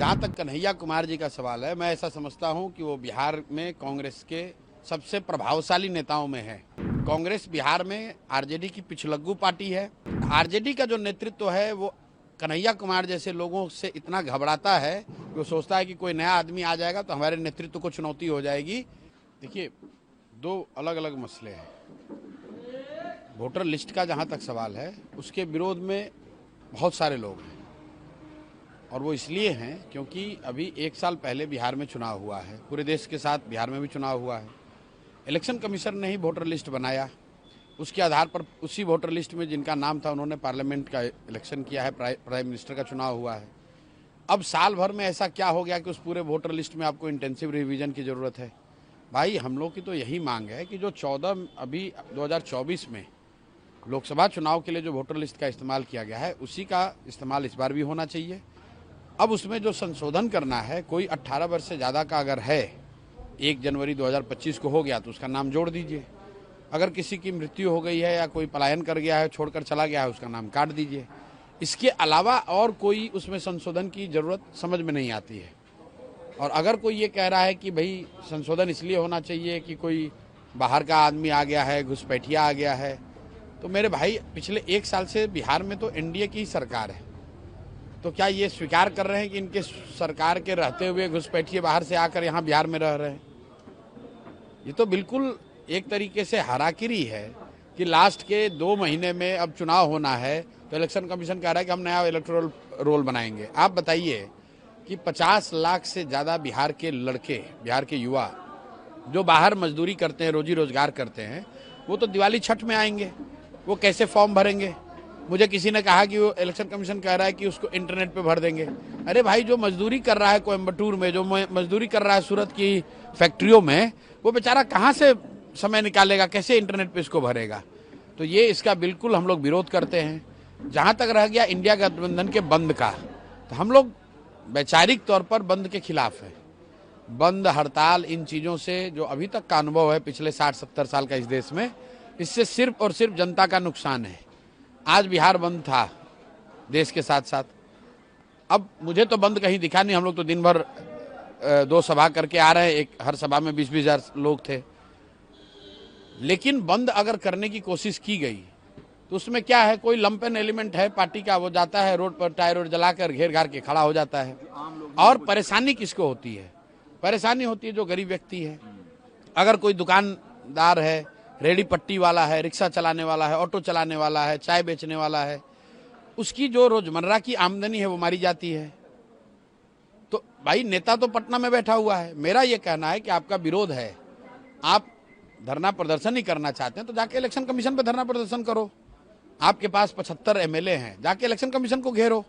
जहाँ तक कन्हैया कुमार जी का सवाल है, मैं ऐसा समझता हूँ कि वो बिहार में कांग्रेस के सबसे प्रभावशाली नेताओं में है। कांग्रेस बिहार में आरजेडी की पिछलग्गू पार्टी है। आरजेडी का जो नेतृत्व है वो कन्हैया कुमार जैसे लोगों से इतना घबराता है कि वो सोचता है कि कोई नया आदमी आ जाएगा तो हमारे नेतृत्व को चुनौती हो जाएगी। देखिए, दो अलग अलग मसले हैं। वोटर लिस्ट का जहाँ तक सवाल है, उसके विरोध में बहुत सारे लोग हैं और वो इसलिए हैं क्योंकि अभी 1 साल पहले बिहार में चुनाव हुआ है। पूरे देश के साथ बिहार में भी चुनाव हुआ है। इलेक्शन कमीशन ने ही वोटर लिस्ट बनाया। उसके आधार पर उसी वोटर लिस्ट में जिनका नाम था उन्होंने पार्लियामेंट का इलेक्शन किया है, प्राइम मिनिस्टर का चुनाव हुआ है। अब साल भर में ऐसा क्या हो गया कि उस पूरे वोटर लिस्ट में आपको इंटेंसिव रिवीजन की ज़रूरत है? भाई, हम लोग की तो यही मांग है कि जो 14 अभी 2024 में लोकसभा चुनाव के लिए जो वोटर लिस्ट का इस्तेमाल किया गया है, उसी का इस्तेमाल इस बार भी होना चाहिए। अब उसमें जो संशोधन करना है, कोई 18 वर्ष से ज़्यादा का अगर है, 1 जनवरी 2025 को हो गया तो उसका नाम जोड़ दीजिए। अगर किसी की मृत्यु हो गई है या कोई पलायन कर गया है, छोड़कर चला गया है, उसका नाम काट दीजिए। इसके अलावा और कोई उसमें संशोधन की ज़रूरत समझ में नहीं आती है। और अगर कोई ये कह रहा है कि भाई संशोधन इसलिए होना चाहिए कि कोई बाहर का आदमी आ गया है, घुसपैठिया आ गया है, तो मेरे भाई पिछले 1 साल से बिहार में तो एनडीए की ही सरकार है। तो क्या ये स्वीकार कर रहे हैं कि इनके सरकार के रहते हुए घुसपैठिए बाहर से आकर यहाँ बिहार में रह रहे हैं? ये तो बिल्कुल एक तरीके से हराकिरी है कि लास्ट के 2 महीने में अब चुनाव होना है तो इलेक्शन कमीशन कह रहा है कि हम नया इलेक्टोरल रोल बनाएंगे। आप बताइए कि 50 लाख से ज़्यादा बिहार के लड़के, बिहार के युवा जो बाहर मजदूरी करते हैं, रोजी रोजगार करते हैं, वो तो दिवाली छठ में आएंगे। वो कैसे फॉर्म भरेंगे? मुझे किसी ने कहा कि वो इलेक्शन कमीशन कह रहा है कि उसको इंटरनेट पे भर देंगे। अरे भाई, जो मजदूरी कर रहा है कोयम्बटूर में, जो मजदूरी कर रहा है सूरत की फैक्ट्रियों में, वो बेचारा कहाँ से समय निकालेगा? कैसे इंटरनेट पे इसको भरेगा? तो ये इसका बिल्कुल हम लोग विरोध करते हैं। जहाँ तक रह गया इंडिया गठबंधन के बंद का, तो हम लोग वैचारिक तौर पर बंद के खिलाफ है। बंद, हड़ताल, इन चीज़ों से जो अभी तक का अनुभव है पिछले 60-70 साल का इस देश में, इससे सिर्फ और सिर्फ जनता का नुकसान है। आज बिहार बंद था देश के साथ साथ। अब मुझे तो बंद कहीं दिखा नहीं। हम लोग तो दिन भर 2 सभा करके आ रहे हैं। एक हर सभा में 20-20 हज़ार लोग थे। लेकिन बंद अगर करने की कोशिश की गई तो उसमें क्या है? कोई लंपेन एलिमेंट है पार्टी का, वो जाता है रोड पर, टायर रोड जलाकर घेर घार के खड़ा हो जाता है। और परेशानी किसको होती है? परेशानी होती है जो गरीब व्यक्ति है। अगर कोई दुकानदार है, रेडी पट्टी वाला है, रिक्शा चलाने वाला है, ऑटो चलाने वाला है, चाय बेचने वाला है, उसकी जो रोजमर्रा की आमदनी है वो मारी जाती है। तो भाई, नेता तो पटना में बैठा हुआ है। मेरा ये कहना है कि आपका विरोध है, आप धरना प्रदर्शन ही करना चाहते हैं तो जाके इलेक्शन कमीशन पे धरना प्रदर्शन करो। आपके पास 75 एमएलए हैं, जाके इलेक्शन कमीशन को घेरो।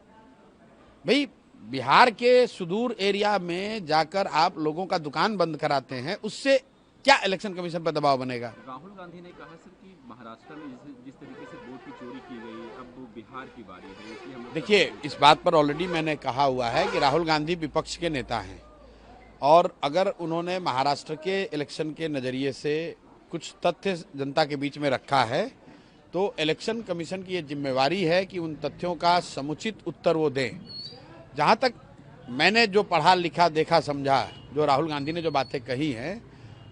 भाई, बिहार के सुदूर एरिया में जाकर आप लोगों का दुकान बंद कराते हैं, उससे क्या इलेक्शन कमीशन पर दबाव बनेगा? राहुल गांधी ने कहा सर कि महाराष्ट्र में जिस तरीके से वोट की चोरी की गई, अब वो बिहार की बारी है, इसलिए हम। देखिए, इस बात पर ऑलरेडी मैंने कहा हुआ है कि राहुल गांधी विपक्ष के नेता हैं और अगर उन्होंने महाराष्ट्र के इलेक्शन के नज़रिए से कुछ तथ्य जनता के बीच में रखा है तो इलेक्शन कमीशन की ये जिम्मेवारी है कि उन तथ्यों का समुचित उत्तर वो दें। जहाँ तक मैंने जो पढ़ा लिखा, देखा, समझा, जो राहुल गांधी ने जो बातें कही हैं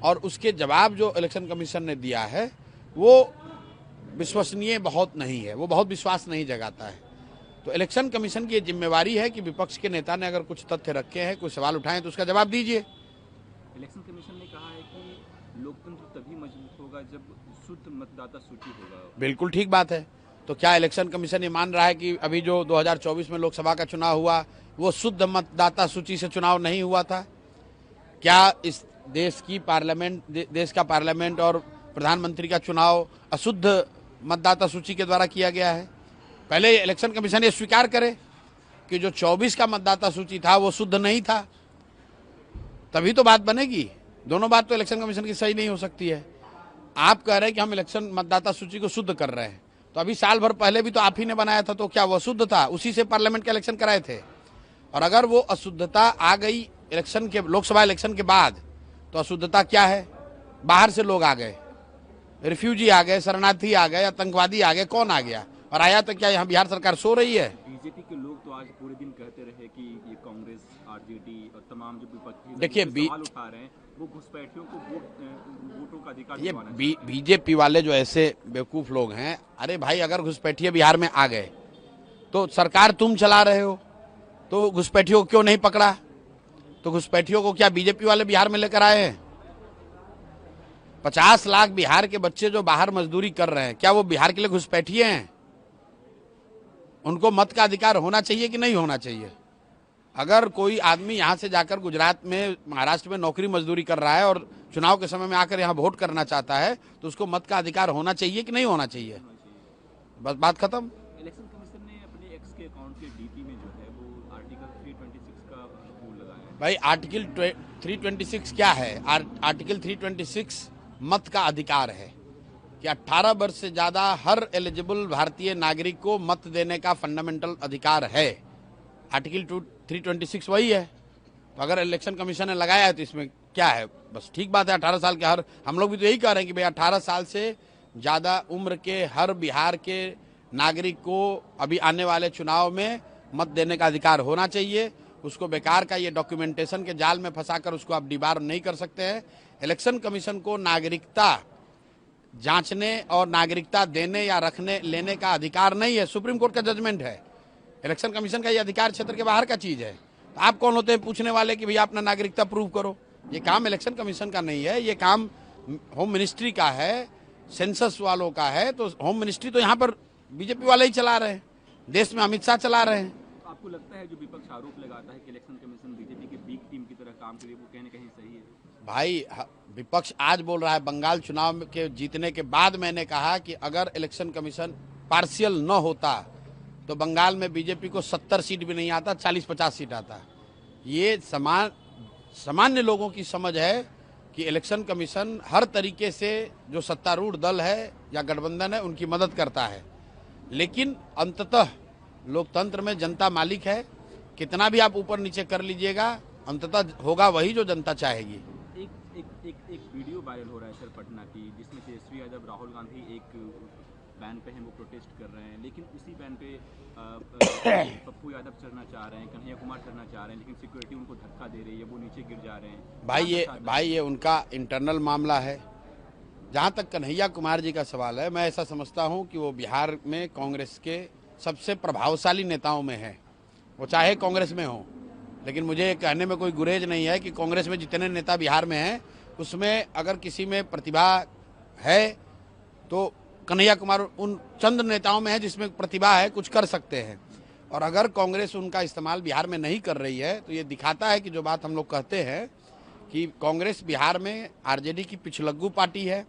और उसके जवाब जो इलेक्शन कमीशन ने दिया है, वो विश्वसनीय बहुत नहीं है, वो बहुत विश्वास नहीं जगाता है। तो इलेक्शन कमीशन की ये जिम्मेवारी है कि विपक्ष के नेता ने अगर कुछ तथ्य रखे हैं, कुछ सवाल उठाए तो उसका जवाब दीजिए। इलेक्शन कमीशन ने कहा है कि लोकतंत्र तभी मजबूत होगा जब शुद्ध मतदाता सूची होगा। बिल्कुल ठीक बात है। तो क्या इलेक्शन कमीशन ये मान रहा है कि अभी जो 2024 में लोकसभा का चुनाव हुआ वो शुद्ध मतदाता सूची से चुनाव नहीं हुआ था? क्या इस देश की पार्लियामेंट, देश का पार्लियामेंट और प्रधानमंत्री का चुनाव अशुद्ध मतदाता सूची के द्वारा किया गया है? पहले इलेक्शन कमीशन ये स्वीकार करे कि जो 24 का मतदाता सूची था वो शुद्ध नहीं था, तभी तो बात बनेगी। दोनों बात तो इलेक्शन कमीशन की सही नहीं हो सकती है। आप कह रहे हैं कि हम इलेक्शन मतदाता सूची को शुद्ध कर रहे हैं, तो अभी साल भर पहले भी तो आप ही ने बनाया था, तो क्या वो शुद्ध था? उसी से पार्लियामेंट के इलेक्शन कराए थे। और अगर वो अशुद्धता आ गई इलेक्शन के, लोकसभा इलेक्शन के बाद, तो अशुद्धता क्या है? बाहर से लोग आ गए, रिफ्यूजी आ गए, शरणार्थी आ गए, आतंकवादी आ गए, कौन आ गया? और आया तो क्या यहाँ बिहार सरकार सो रही है? बीजेपी के लोग तो आज पूरे दिन कहते रहे कि ये कांग्रेस आरजेडी और तमाम जो विपक्षी देखिए, सवाल उठा रहे हैं वो घुसपैठियों को वोटों का अधिकार ये दिलवाना चाहिए। बीजेपी वाले जो ऐसे बेवकूफ लोग हैं, अरे भाई अगर घुसपैठिए बिहार में आ गए तो सरकार तुम चला रहे हो, तो घुसपैठियों को क्यों नहीं पकड़ा? तो घुसपैठियों को क्या बीजेपी वाले बिहार में लेकर आए हैं? 50 लाख बिहार के बच्चे जो बाहर मजदूरी कर रहे हैं, क्या वो बिहार के लिए घुसपैठिए हैं? उनको मत का अधिकार होना चाहिए कि नहीं होना चाहिए? अगर कोई आदमी यहां से जाकर गुजरात में, महाराष्ट्र में नौकरी मजदूरी कर रहा है और चुनाव के समय में आकर यहां वोट करना चाहता है, तो उसको मत का अधिकार होना चाहिए कि नहीं होना चाहिए? बस बात खत्म। इलेक्शन कमीशन ने अपने एक्स के अकाउंट के डीपी में जो है वो आर्टिकल 326 का रूल लगाया है। भाई आर्टिकल 326 क्या है? आर्टिकल 326 मत का अधिकार है कि 18 वर्ष से ज्यादा हर एलिजिबल भारतीय नागरिक को मत देने का फंडामेंटल अधिकार है। आर्टिकल 326 वही है। तो अगर इलेक्शन कमीशन ने लगाया है तो इसमें क्या है? बस ठीक बात है, 18 साल के हर, हम लोग भी तो यही कह रहे हैं कि भाई 18 साल से ज्यादा उम्र के हर बिहार के नागरिक को अभी आने वाले चुनाव में मत देने का अधिकार होना चाहिए। उसको बेकार का ये डॉक्यूमेंटेशन के जाल में फंसाकर उसको आप डिबार नहीं कर सकते हैं। इलेक्शन कमीशन को नागरिकता जांचने और नागरिकता देने या रखने लेने का अधिकार नहीं है। सुप्रीम कोर्ट का जजमेंट है। इलेक्शन कमीशन का ये अधिकार क्षेत्र के बाहर का चीज है। तो आप कौन होते हैं पूछने वाले कि भैया अपना नागरिकता प्रूव करो? ये काम इलेक्शन कमीशन का नहीं है, ये काम होम मिनिस्ट्री का है, सेंसस वालों का है। तो होम मिनिस्ट्री तो यहाँ पर बीजेपी वाले ही चला रहे हैं, देश में अमित शाह चला रहे हैं। तो आपको लगता है जो विपक्ष आरोप लगाता है कि इलेक्शन कमीशन बीजेपी के बी टीम की तरह काम करे, वो कहीं न कहीं सही है? भाई विपक्ष आज बोल रहा है, बंगाल चुनाव के जीतने के बाद मैंने कहा कि अगर इलेक्शन कमीशन पार्शियल न होता तो बंगाल में बीजेपी को 70 सीट भी नहीं आता, 40-50 सीट आता। ये सामान्य लोगों की समझ है कि इलेक्शन कमीशन हर तरीके से जो सत्तारूढ़ दल है या गठबंधन है उनकी मदद करता है, लेकिन अंततः लोकतंत्र में जनता मालिक है। कितना भी आप ऊपर नीचे कर लीजिएगा, अंततः होगा वही जो जनता चाहेगी। एक वीडियो वायरल हो रहा है सर पटना की, जिसमें तेजस्वी यादव, राहुल गांधी एक बैन पे हैं, वो प्रोटेस्ट कर रहे हैं, लेकिन उसी बैन पे पप्पू यादव चढ़ना चाह रहे हैं, कन्हैया कुमार चढ़ना चाह रहे हैं, लेकिन सिक्योरिटी उनको धक्का दे रही है, वो नीचे गिर जा रहे हैं। भाई ये उनका इंटरनल मामला है। जहां तक कन्हैया कुमार जी का सवाल है, मैं ऐसा समझता हूं कि वो बिहार में कांग्रेस के सबसे प्रभावशाली नेताओं में है, वो चाहे कांग्रेस में हो। लेकिन मुझे कहने में कोई गुरेज नहीं है कि कांग्रेस में जितने नेता बिहार में हैं उसमें अगर किसी में प्रतिभा है तो कन्हैया कुमार उन चंद नेताओं में है जिसमें प्रतिभा है, कुछ कर सकते हैं। और अगर कांग्रेस उनका इस्तेमाल बिहार में नहीं कर रही है तो ये दिखाता है कि जो बात हम लोग कहते हैं कि कांग्रेस बिहार में आरजेडी की पिछलग्गू पार्टी है,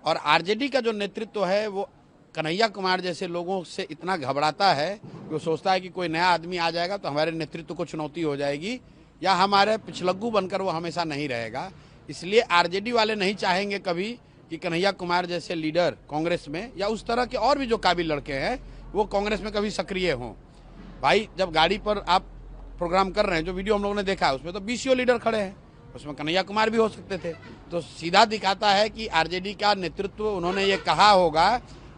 और आरजेडी का जो नेतृत्व है वो कन्हैया कुमार जैसे लोगों से इतना घबराता है कि वो सोचता है कि कोई नया आदमी आ जाएगा तो हमारे नेतृत्व को चुनौती हो जाएगी या हमारे पिछलग्गू बनकर वो हमेशा नहीं रहेगा। इसलिए आरजेडी वाले नहीं चाहेंगे कभी कि कन्हैया कुमार जैसे लीडर कांग्रेस में या उस तरह के और भी जो काबिल लड़के हैं वो कांग्रेस में कभी सक्रिय हों। भाई जब गाड़ी पर आप प्रोग्राम कर रहे हैं, जो वीडियो हम लोगों ने देखा है उसमें तो बीसीओ लीडर खड़े हैं, उसमें कन्हैया कुमार भी हो सकते थे। तो सीधा दिखाता है कि आरजेडी का नेतृत्व, उन्होंने ये कहा होगा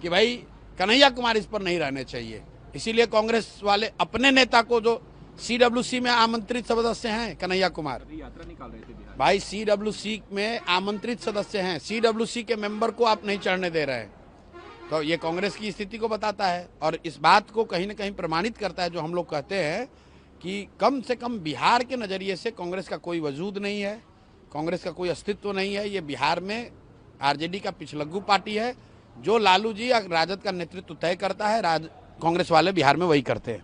कि भाई कन्हैया कुमार इस पर नहीं रहने चाहिए। इसीलिए कांग्रेस वाले अपने नेता को, जो सीडब्ल्यूसी में आमंत्रित सदस्य हैं कन्हैया कुमार, यात्रा निकाल रहे थे बिहार। भाई सीडब्ल्यूसी में आमंत्रित सदस्य हैं, सीडब्ल्यूसी के मेंबर को आप नहीं चढ़ने दे रहे हैं। तो ये कांग्रेस की स्थिति को बताता है और इस बात को कहीं न कहीं प्रमाणित करता है जो हम लोग कहते हैं कि कम से कम बिहार के नजरिए से कांग्रेस का कोई वजूद नहीं है, कांग्रेस का कोई अस्तित्व नहीं है। ये बिहार में आरजेडी का पिछलग्गू पार्टी है। जो लालू जी या राजद का नेतृत्व तय करता है, कांग्रेस वाले बिहार में वही करते हैं।